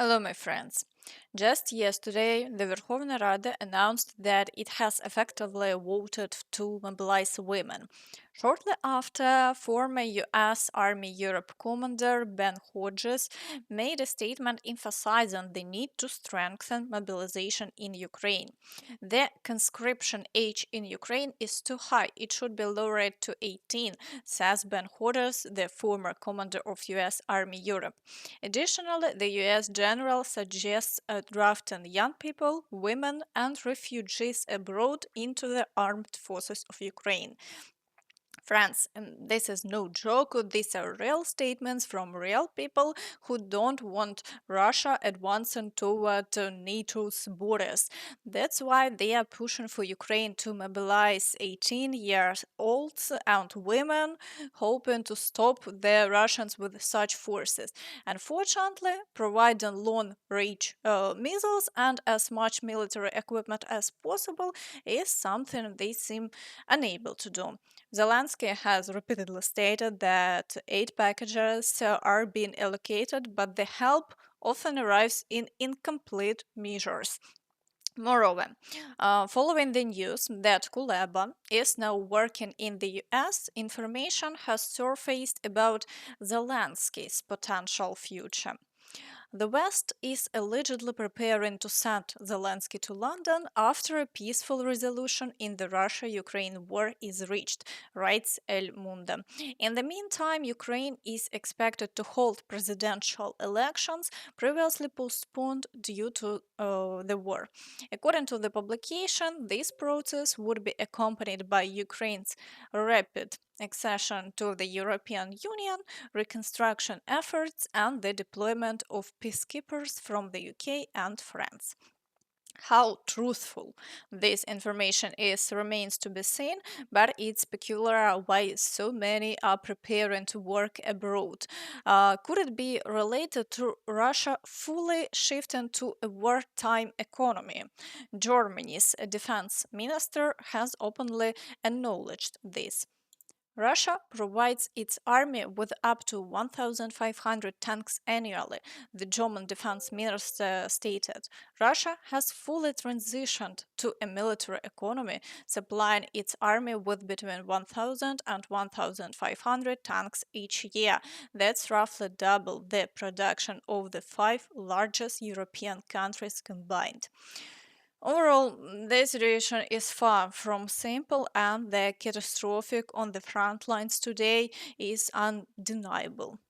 Hello, my friends. Just yesterday, the Verkhovna Rada announced that it has effectively voted to mobilize women. Shortly after, former US Army Europe commander Ben Hodges made a statement emphasizing the need to strengthen mobilization in Ukraine. The conscription age in Ukraine is too high. It should be lowered to 18, says Ben Hodges, the former commander of US Army Europe. Additionally, the US general suggests drafting young people, women, and refugees abroad into the armed forces of Ukraine. Friends, and this is no joke, these are real statements from real people who don't want Russia advancing toward NATO's borders. That's why they are pushing for Ukraine to mobilize 18-year-olds and women, hoping to stop the Russians with such forces. Unfortunately, providing long-range missiles and as much military equipment as possible is something they seem unable to do. Zelensky has repeatedly stated that aid packages are being allocated, but the help often arrives in incomplete measures. Moreover, following the news that Kuleba is now working in the US, information has surfaced about Zelensky's potential future. The West is allegedly preparing to send Zelensky to London after a peaceful resolution in the Russia-Ukraine war is reached, writes El Mundo. In the meantime, Ukraine is expected to hold presidential elections previously postponed due to the war. According to the publication, this process would be accompanied by Ukraine's rapid accession to the European Union, reconstruction efforts, and the deployment of peacekeepers from the UK and France. How truthful this information is remains to be seen, but it's peculiar why so many are preparing to work abroad. Could it be related to Russia fully shifting to a wartime economy? Germany's defense minister has openly acknowledged this. Russia provides its army with up to 1,500 tanks annually, the German defense minister stated. Russia has fully transitioned to a military economy, supplying its army with between 1,000 and 1,500 tanks each year. That's roughly double the production of the five largest European countries combined. Overall, the situation is far from simple, and the catastrophic on the front lines today is undeniable.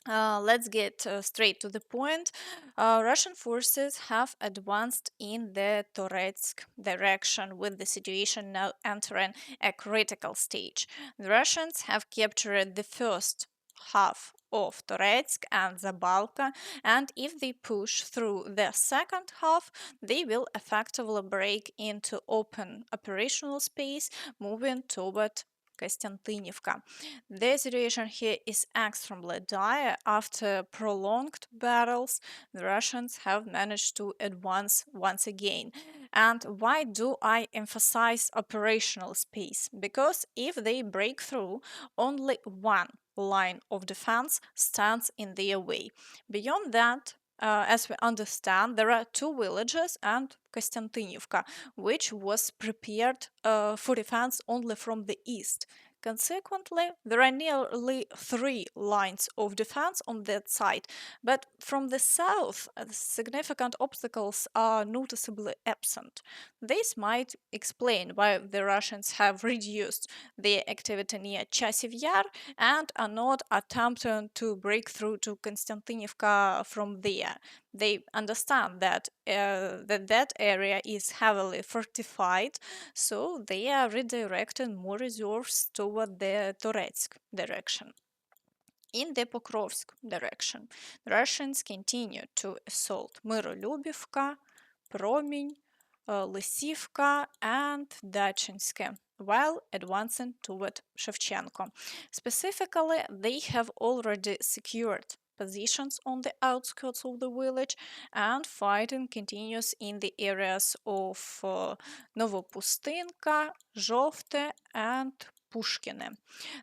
Let's get straight to the point. Russian forces have advanced in the Toretsk direction, with the situation now entering a critical stage. The Russians have captured the first half of Toretsk and Zabalka, and if they push through the second half, they will effectively break into open operational space, moving toward Kostyantynivka. The situation here is extremely dire. After prolonged battles, the Russians have managed to advance once again. And why do I emphasize operational space? Because if they break through, only one line of defense stands in their way. Beyond that, as we understand, there are two villages and Kostyantynivka, which was prepared for defense only from the east. Consequently, there are nearly three lines of defense on that side, but from the south, significant obstacles are noticeably absent. This might explain why the Russians have reduced their activity near Chasiv Yar and are not attempting to break through to Konstantinivka from there. They understand that that area is heavily fortified, so they are redirecting more reserves toward the Toretsk direction. In the Pokrovsk direction, the Russians continue to assault Myrolyubivka, Prominy, Lysivka, and Dachinske, while advancing toward Shevchenko. Specifically, they have already secured positions on the outskirts of the village, and fighting continues in the areas of Novopustinka, Zhovte, and Pushkine.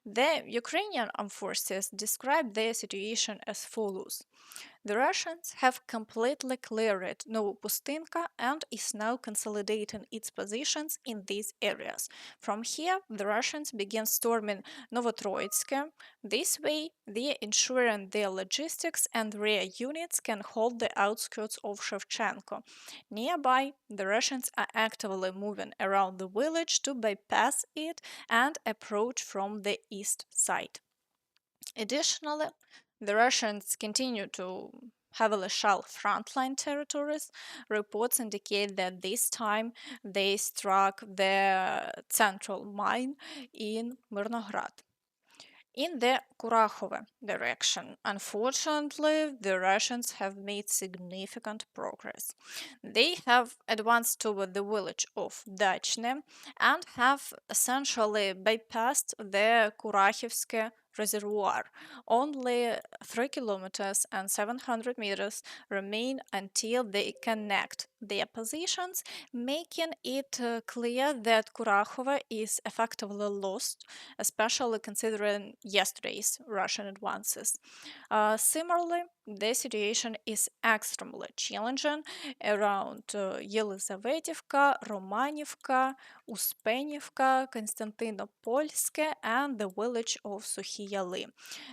The Ukrainian armed forces describe their situation as follows. The Russians have completely cleared Novopustinka and is now consolidating its positions in these areas. From here, the Russians began storming Novotroitsk. This way, they are ensuring their logistics and rear units can hold the outskirts of Shevchenko. Nearby, the Russians are actively moving around the village to bypass it and approach from the east side. Additionally, the Russians continue to heavily shell frontline territories. Reports indicate that this time they struck the central mine in Mirnograd. In the Kurakhove direction, unfortunately, the Russians have made significant progress. They have advanced toward the village of Dachne and have essentially bypassed the Kurakhivske reservoir. Only 3 kilometers and 700 meters remain until they connect their positions, making it clear that Kurakhove is effectively lost, especially considering yesterday's Russian advances. Similarly, the situation is extremely challenging around Yelizavetivka, Romanivka, Uspenivka, Konstantinopolske, and the village of Sukhi.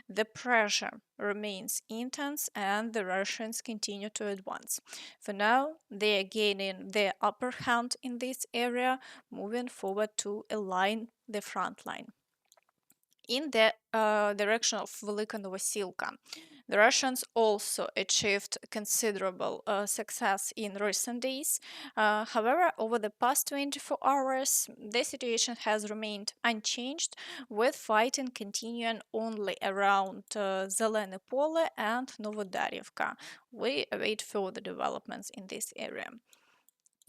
The pressure remains intense and the Russians continue to advance. For now, they are gaining the upper hand in this area, moving forward to align the front line. In the direction of Velyka Novosilka, the Russians also achieved considerable success in recent days. However, over the past 24 hours, the situation has remained unchanged, with fighting continuing only around Zelene Pole and Novodarivka. We await further developments in this area.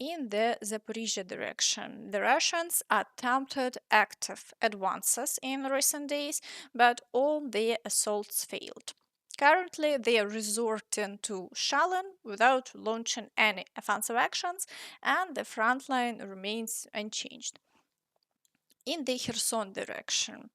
In the Zaporizhzhia direction, the Russians attempted active advances in recent days, but all their assaults failed. Currently, they are resorting to shelling without launching any offensive actions, and the front line remains unchanged. In the Kherson direction,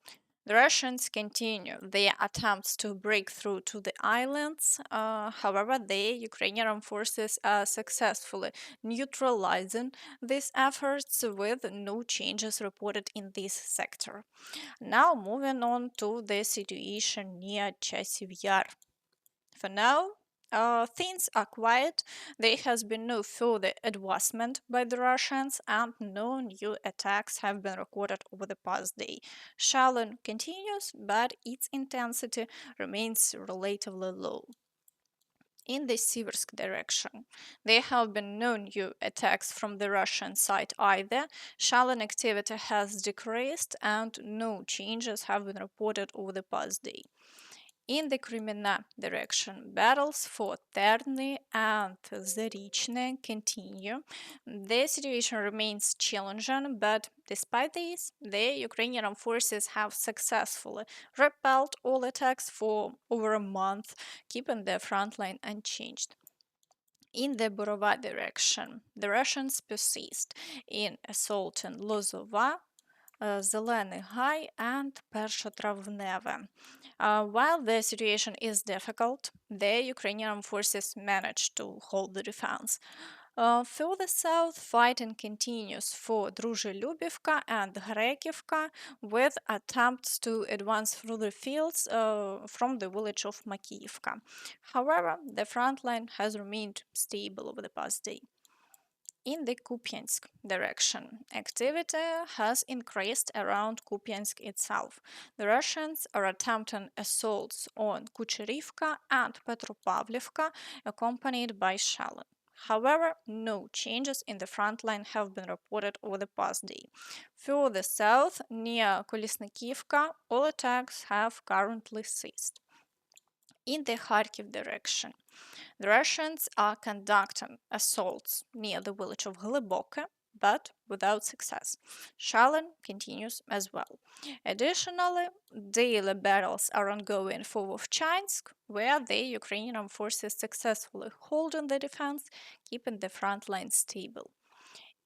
the Russians continue their attempts to break through to the islands. However, the Ukrainian forces are successfully neutralizing these efforts with no changes reported in this sector. Now, moving on to the situation near Chasiv Yar. For now, things are quiet. There has been no further advancement by the Russians, and no new attacks have been recorded over the past day. Shelling continues, but its intensity remains relatively low. In the Siversk direction, there have been no new attacks from the Russian side either. Shelling activity has decreased, and no changes have been reported over the past day. In the Kreminna direction, battles for Terny and Zarichne continue. The situation remains challenging, but despite this, the Ukrainian forces have successfully repelled all attacks for over a month, keeping the front line unchanged. In the Borova direction, the Russians persist in assaulting Lozova, Zelený High, and Persotravneve. While the situation is difficult, the Ukrainian forces managed to hold the defense. Further south, fighting continues for Druzylyubivka and Grekivka, with attempts to advance through the fields from the village of Makiyivka. However, the front line has remained stable over the past day. In the Kupiansk direction, activity has increased around Kupiansk itself. The Russians are attempting assaults on Kucherivka and Petropavlivka, accompanied by shelling. However, no changes in the front line have been reported over the past day. Further south, near Kolesnikivka, all attacks have currently ceased. In the Kharkiv direction, the Russians are conducting assaults near the village of Gliboke, but without success. Shelling continues as well. Additionally, daily battles are ongoing for Vovchansk, where the Ukrainian forces successfully holding the defense, keeping the front line stable.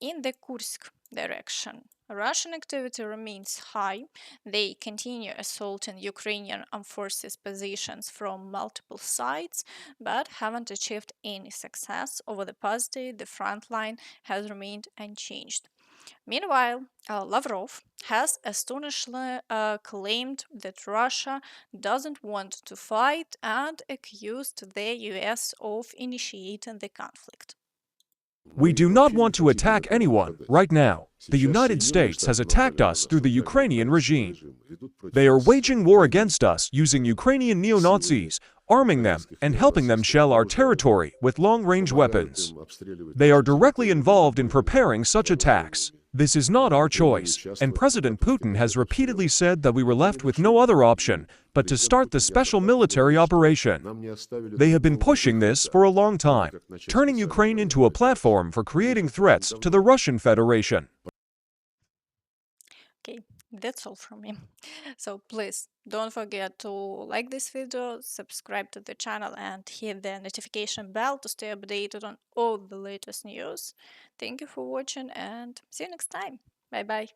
in the Kursk direction. Russian activity remains high. They continue assaulting Ukrainian armed forces positions from multiple sides, but haven't achieved any success. Over the past day, the front line has remained unchanged. Meanwhile, Lavrov has astonishingly claimed that Russia doesn't want to fight and accused the US of initiating the conflict. We do not want to attack anyone right now. The United States has attacked us through the Ukrainian regime. They are waging war against us using Ukrainian neo-Nazis, arming them and helping them shell our territory with long-range weapons. They are directly involved in preparing such attacks. This is not our choice, and President Putin has repeatedly said that we were left with no other option but to start the special military operation. They have been pushing this for a long time, turning Ukraine into a platform for creating threats to the Russian Federation. Okay, that's all from me. So please don't forget to like this video, subscribe to the channel and hit the notification bell to stay updated on all the latest news. Thank you for watching and see you next time. Bye bye.